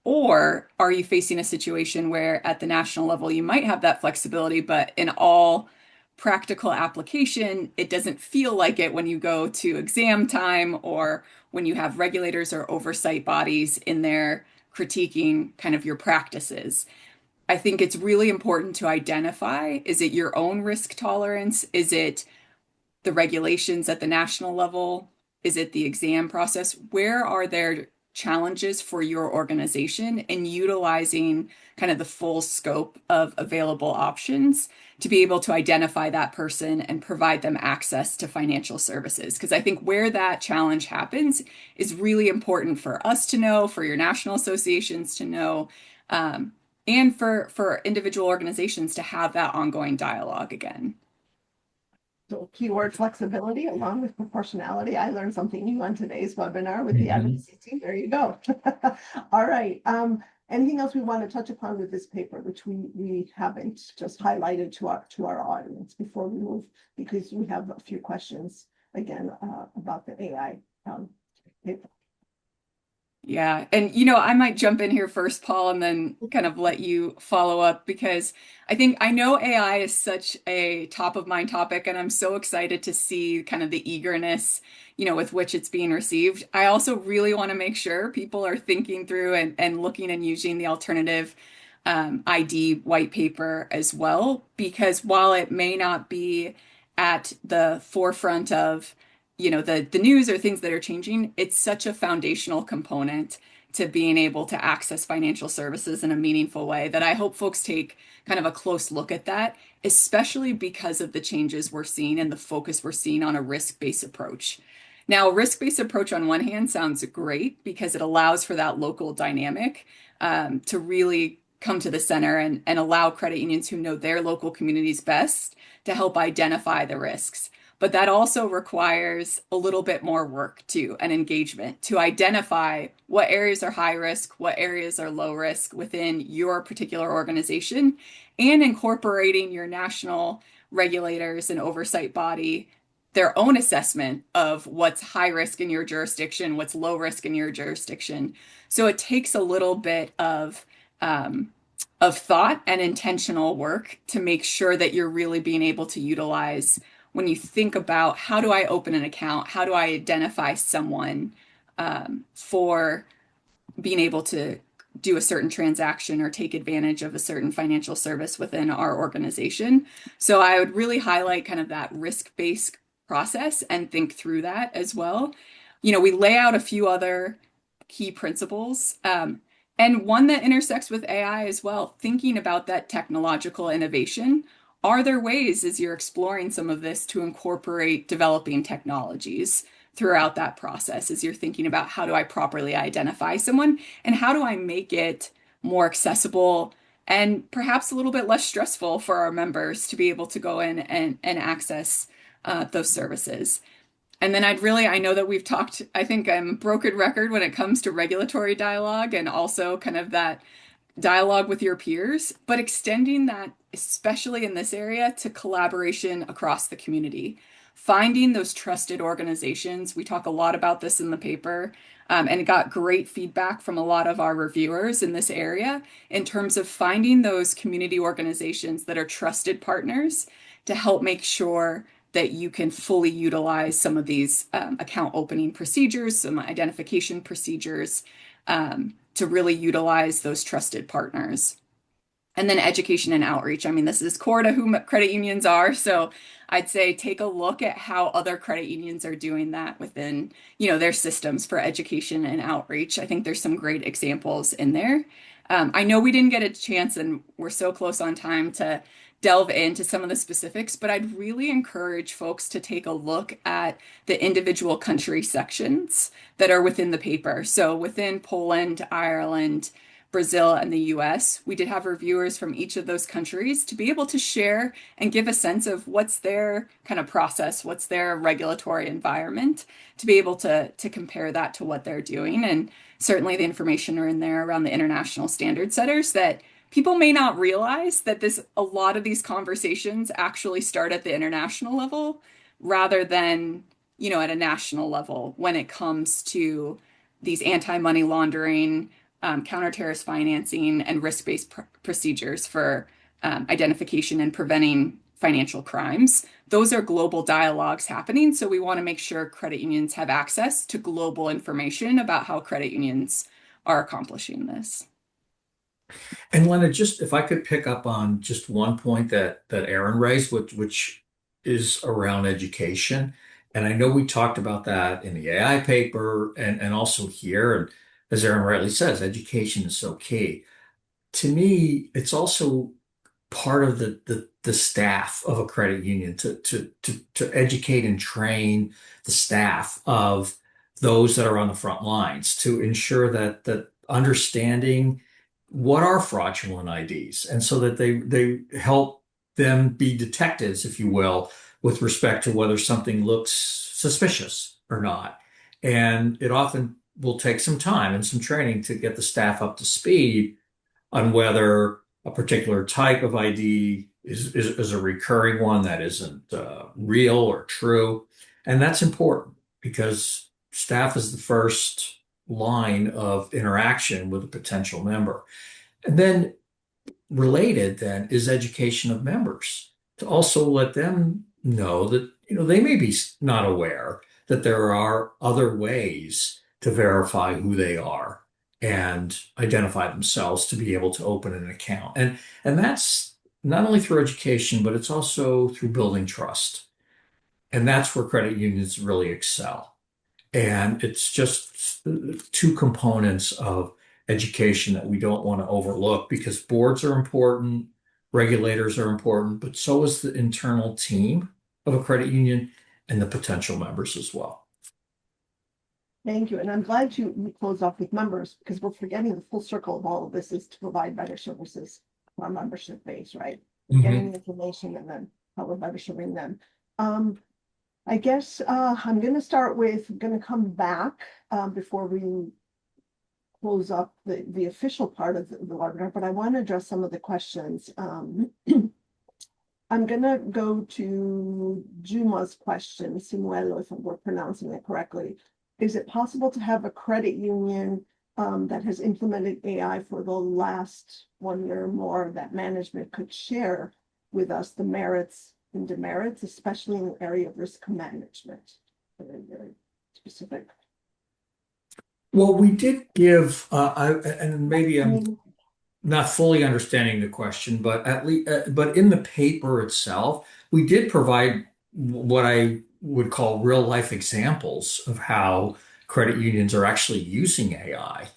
C: Or are you facing a situation where at the national level you might have that flexibility, but in all practical application, it doesn't feel like it when you go to exam time or when you have regulators or oversight bodies in there critiquing kind of your practices? I think it's really important to identify, is it your own risk tolerance? Is it the regulations at the national level? Is it the exam process? Where are there challenges for your organization in utilizing kind of the full scope of available options to be able to identify that person and provide them access to financial services? Because I think where that challenge happens is really important for us to know, for your national associations to know, and for individual organizations to have that ongoing dialogue again.
A: So keyword flexibility along with proportionality. I learned something new on today's webinar with the advocacy team. There you go. All right. Anything else we want to touch upon with this paper, which we haven't just highlighted to our audience before we move, because we have a few questions again about the AI paper.
C: Yeah. And, I might jump in here first, Paul, and then kind of let you follow up, because I know AI is such a top of mind topic, and I'm so excited to see kind of the eagerness, with which it's being received. I also really want to make sure people are thinking through and looking and using the alternative ID white paper as well, because while it may not be at the forefront of the news or things that are changing, it's such a foundational component to being able to access financial services in a meaningful way that I hope folks take kind of a close look at that, especially because of the changes we're seeing and the focus we're seeing on a risk-based approach. Now, a risk-based approach on one hand sounds great because it allows for that local dynamic to really come to the center and allow credit unions who know their local communities best to help identify the risks. but that also requires a little bit more work too, and engagement to identify what areas are high risk, what areas are low risk within your particular organization, and incorporating your national regulators and oversight body, their own assessment of what's high risk in your jurisdiction, what's low risk in your jurisdiction. So it takes a little bit of thought and intentional work to make sure that you're really being able to utilize when you think about how do I open an account, how do I identify someone for being able to do a certain transaction or take advantage of a certain financial service within our organization. So I would really highlight kind of that risk-based process and think through that as well. You know, we lay out a few other key principles, and one that intersects with AI as well, thinking about that technological innovation. Are there ways, as you're exploring some of this, to incorporate developing technologies throughout that process as you're thinking about how do I properly identify someone and how do I make it more accessible and perhaps a little bit less stressful for our members to be able to go in and access those services. And then I know that we've talked, I think I'm a broken record when it comes to regulatory dialogue and also kind of that dialogue with your peers, but extending that, especially in this area, to collaboration across the community. Finding those trusted organizations. We talk a lot about this in the paper, and got great feedback from a lot of our reviewers in this area in terms of finding those community organizations that are trusted partners to help make sure that you can fully utilize some of these account opening procedures, some identification procedures, to really utilize those trusted partners. And then education and outreach. I mean, this is core to who credit unions are. So I'd say take a look at how other credit unions are doing that within, you know, their systems for education and outreach. I think there's some great examples in there. I know we didn't get a chance and we're so close on time to delve into some of the specifics, but I'd really encourage folks to take a look at the individual country sections that are within the paper. So within Poland, Ireland, Brazil, and the US, we did have reviewers from each of those countries to be able to share and give a sense of what's their kind of process, what's their regulatory environment, to be able to compare that to what they're doing. And certainly the information are in there around the international standard setters that people may not realize that a lot of these conversations actually start at the international level rather than, you know, at a national level when it comes to these anti-money laundering, counter-terrorist financing, and risk-based procedures for identification and preventing financial crimes. Those are global dialogues happening, so we want to make sure credit unions have access to global information about how credit unions are accomplishing this.
B: And Lena, just if I could pick up on just one point that Aaron raised, which is around education. And I know we talked about that in the AI paper and also here. And as Aaron rightly says, education is so key. To me, it's also part of the staff of a credit union to educate and train the staff of those that are on the front lines to ensure that understanding what are fraudulent IDs, and so that they help them be detectives, if you will, with respect to whether something looks suspicious or not. And it often will take some time and some training to get the staff up to speed on whether a particular type of ID is a recurring one that isn't real or true. And that's important because staff is the first line of interaction with a potential member. And then related then is education of members to also let them know that, you know, they may be not aware that there are other ways to verify who they are and identify themselves to be able to open an account. And that's not only through education, but it's also through building trust. And that's where credit unions really excel. And it's just two components of education that we don't want to overlook because boards are important, regulators are important, but so is the internal team of a credit union and the potential members as well.
A: Thank you. And I'm glad you closed off with members because we're forgetting the full circle of all of this is to provide better services for our membership base, right? Getting the information and then how we're better serving them. I guess I'm going to start with, going to come back before we close up the official part of the webinar, but I want to address some of the questions. I'm going to go to Juma's question, Simuelo, if we're pronouncing it correctly. Is it possible to have a credit union that has implemented AI for the last 1 year or more that management could share with us the merits and demerits, especially in the area of risk management? Very, very specific.
B: Well, we did give, and maybe
A: I
B: I'm
A: mean,
B: not fully understanding the question, but at least, but in the paper itself, we did provide what I would call real life examples of how credit unions are actually using AI.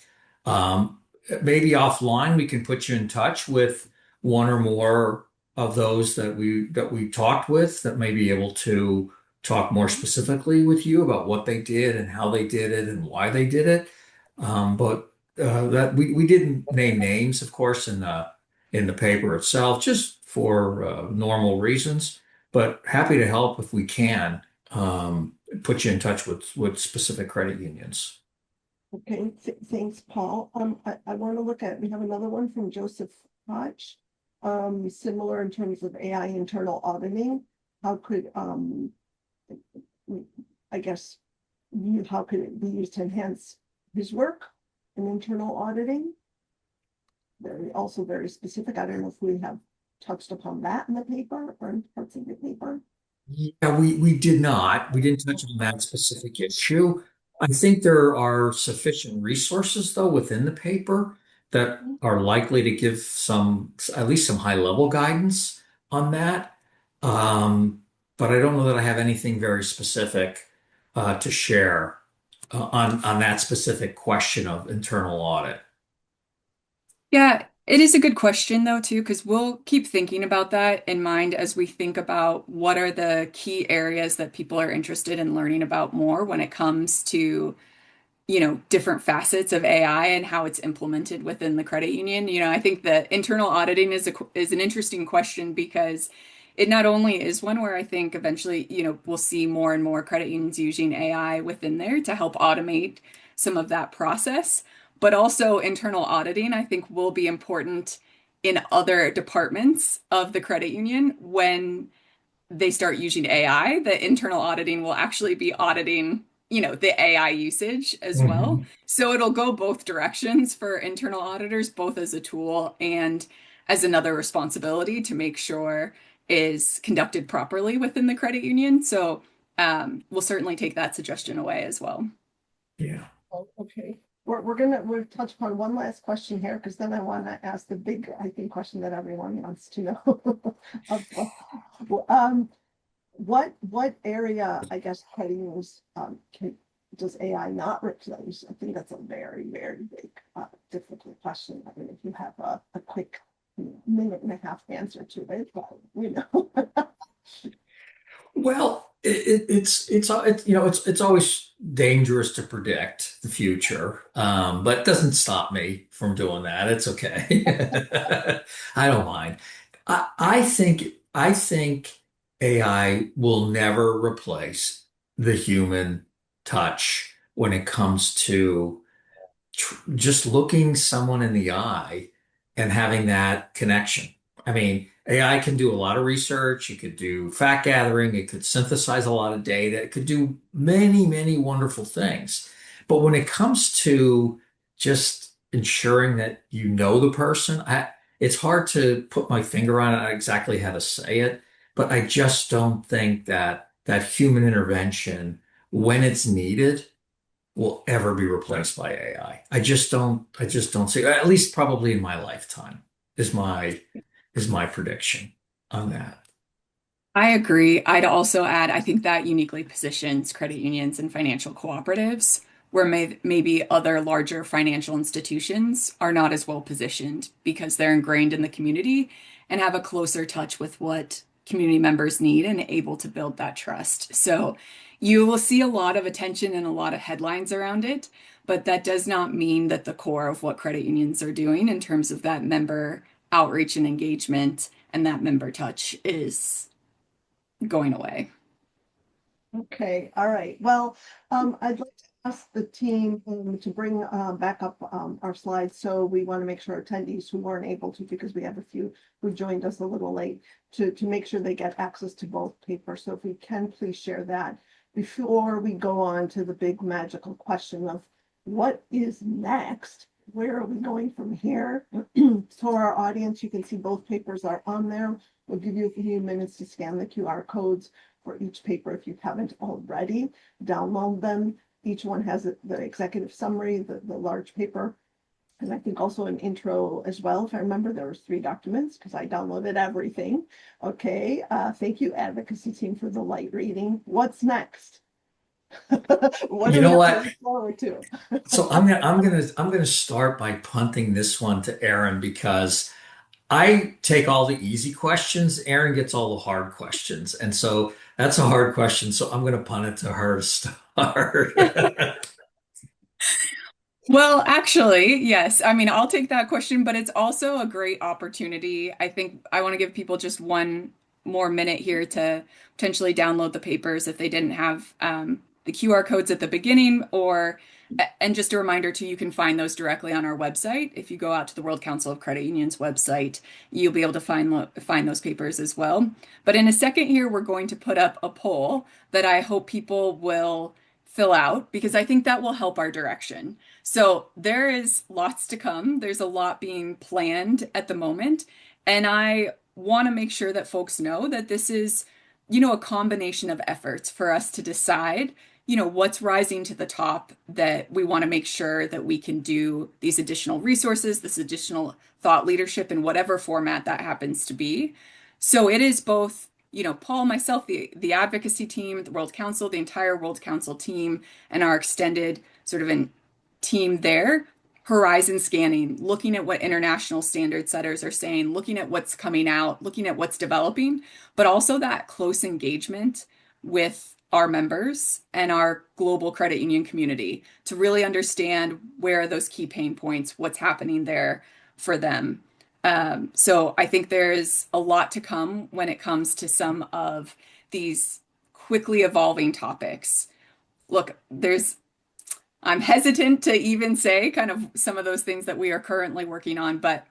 B: Um, Maybe offline we can put you in touch with one or more of those that we talked with that may be able to talk more specifically with you about what they did and how they did it and why they did it. But that we didn't name names, of course, in the paper itself, just for normal reasons. But happy to help if we can put you in touch with specific credit unions.
A: okay, thanks, Paul. I want to look at, we have another one from Joseph Hodge. Similar in terms of AI internal auditing. How could, I guess, how could it be used to enhance his work in internal auditing? Also very specific. I don't know if we have touched upon that in the paper or in parts of the paper.
B: Yeah, we did not. We didn't touch on that specific issue. I think there are sufficient resources, though, within the paper that are likely to give at least some high level guidance on that. Um, but I don't know that I have anything very specific to share on that specific question of internal audit.
C: Yeah, it is a good question though too, because we'll keep thinking about that in mind as we think about what are the key areas that people are interested in learning about more when it comes to, different facets of AI and how it's implemented within the credit union. I think that internal auditing is an interesting question because it not only is one where I think eventually, we'll see more and more credit unions using AI within there to help automate some of that process, but also internal auditing, I think will be important in other departments of the credit union when they start using AI. The internal auditing will actually be auditing, the AI usage as well.
B: Mhm.
C: So it'll go both directions for internal auditors, both as a tool and as another responsibility to make sure is conducted properly within the credit union. So we'll certainly take that suggestion away as well.
B: Yeah.
A: Oh, okay. We'll touch upon one last question here, because then I want to ask the big, I think, question that everyone wants to know. What area, I guess, credit unions does AI not replace? I think that's a very, very big, difficult question. I mean, if you have a quick minute and a half answer to it, but
B: Well, it's always dangerous to predict the future, but it doesn't stop me from doing that. It's okay. I don't mind. I think AI will never replace the human touch when it comes to just looking someone in the eye and having that connection. I mean, AI can do a lot of research, it could do fact gathering, it could synthesize a lot of data, it could do many, many wonderful things. But when it comes to just ensuring that you know the person, it's hard to put my finger on it exactly how to say it, but I just don't think that human intervention, when it's needed, will ever be replaced by AI. I just don't see, at least probably in my lifetime, is my prediction on that.
C: I agree. I'd also add, I think that uniquely positions credit unions and financial cooperatives where maybe other larger financial institutions are not as well positioned because they're ingrained in the community and have a closer touch with what community members need and able to build that trust. So you will see a lot of attention and a lot of headlines around it, but that does not mean that the core of what credit unions are doing in terms of that member outreach and engagement and that member touch is going away.
A: Okay, all right. Well, I'd like to ask the team to bring back up our slides. So we want to make sure attendees who weren't able to, because we have a few who joined us a little late, to make sure they get access to both papers. So if we can, please share that before we go on to the big magical question of what is next? Where are we going from here? So our audience, you can see both papers are on there. We'll give you a few minutes to scan the QR codes for each paper if you haven't already. Download them. Each one has the executive summary, the large paper, and I think also an intro as well. If I remember, there was 3 documents because I downloaded everything. Okay, thank you, advocacy team, for the light reading. What's next? What
B: You
A: do we
B: know
A: have to
B: what?
A: look forward to?
B: So I'm gonna start by punting this one to Aaron because I take all the easy questions. Aaron gets all the hard questions, and so that's a hard question. So I'm gonna punt it to her to start.
C: Well, actually, yes. I mean, I'll take that question, but it's also a great opportunity. I think I want to give people just one more minute here to potentially download the papers if they didn't have the QR codes at the beginning, and just a reminder too, you can find those directly on our website. If you go out to the World Council of Credit Unions website, you'll be able to find those papers as well. But in a second here, we're going to put up a poll that I hope people will fill out because I think that will help our direction. So there is lots to come. There's a lot being planned at the moment. And I want to make sure that folks know that this is, a combination of efforts for us to decide, what's rising to the top that we want to make sure that we can do these additional resources, this additional thought leadership in whatever format that happens to be. So it is both, Paul, myself, the advocacy team, the World Council, the entire World Council team, and our extended sort of an team there, horizon scanning, looking at what international standard setters are saying, looking at what's coming out, looking at what's developing, but also that close engagement with our members and our global credit union community to really understand where are those key pain points, what's happening there for them. So I think there's a lot to come when it comes to some of these quickly evolving topics. Look, I'm hesitant to even say kind of some of those things that we are currently working on, but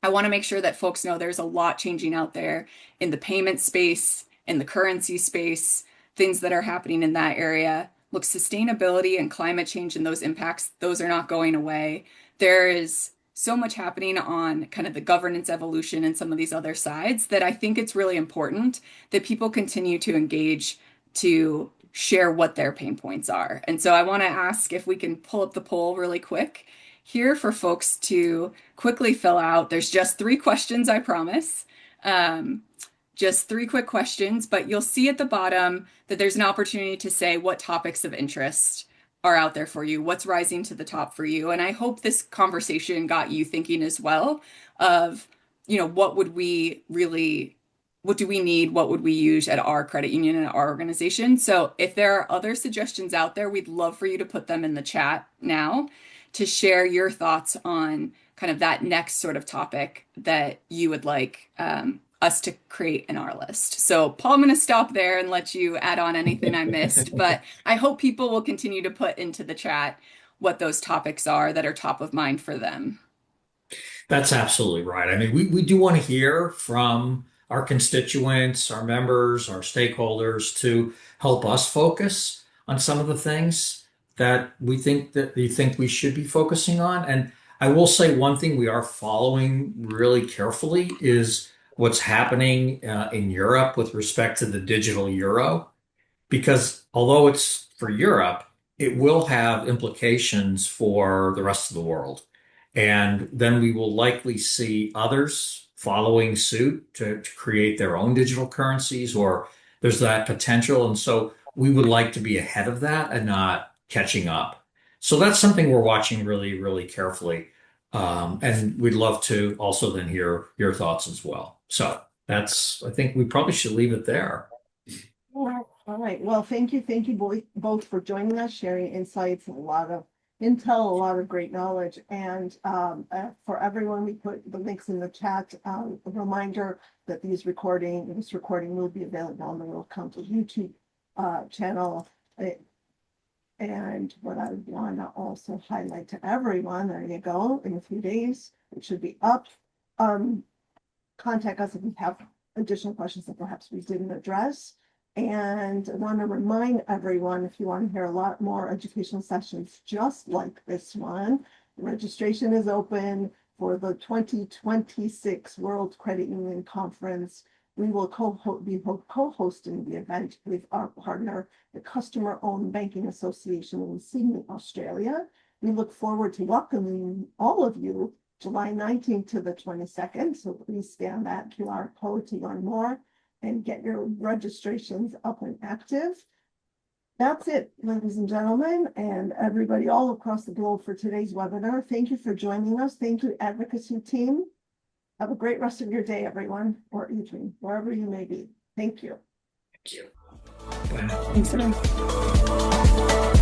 C: I want to make sure that folks know there's a lot changing out there in the payment space, in the currency space, things that are happening in that area. Look, sustainability and climate change and those impacts, those are not going away. There is so much happening on kind of the governance evolution and some of these other sides that I think it's really important that people continue to engage to share what their pain points are. And so I want to ask if we can pull up the poll really quick here for folks to quickly fill out. There's just 3 questions, I promise. Just 3 quick questions, but you'll see at the bottom that there's an opportunity to say what topics of interest are out there for you, what's rising to the top for you. And I hope this conversation got you thinking as well of, what do we need? What would we use at our credit union and our organization? So if there are other suggestions out there, we'd love for you to put them in the chat now to share your thoughts on kind of that next sort of topic that you would like us to create in our list. So, Paul, I'm going to stop there and let you add on anything I missed, but I hope people will continue to put into the chat what those topics are that are top of mind for them.
B: That's absolutely right. I mean, we do want to hear from our constituents, our members, our stakeholders to help us focus on some of the things that we think we should be focusing on. And I will say one thing we are following really carefully is what's happening in Europe with respect to the digital euro because although it's for Europe, it will have implications for the rest of the world. And then we will likely see others following suit to create their own digital currencies, or there's that potential. And so we would like to be ahead of that and not catching up. So that's something we're watching really, really carefully. And we'd love to also then hear your thoughts as well. So I think we probably should leave it there.
A: All right. Well, thank you. Thank you both for joining us, sharing insights, and a lot of intel, a lot of great knowledge. And for everyone, we put the links in the chat. A reminder that this recording will be available on the World Council YouTube channel. And what I want to also highlight to everyone, there you go, in a few days, it should be up. Contact us if you have additional questions that perhaps we didn't address. And I want to remind everyone, if you want to hear a lot more educational sessions just like this one, registration is open for the 2026 World Credit Union Conference. We will be co-hosting the event with our partner, the Customer-Owned Banking Association in Sydney, Australia. We look forward to welcoming all of you July 19th to the 22nd. So please scan that QR code to learn more and get your registrations up and active. That's it, ladies and gentlemen, and everybody all across the globe for today's webinar. Thank you for joining us. Thank you, Advocacy team. Have a great rest of your day, everyone, or evening, wherever you may be. Thank you.
B: Thank you. Bye now.
C: Thanks, everyone.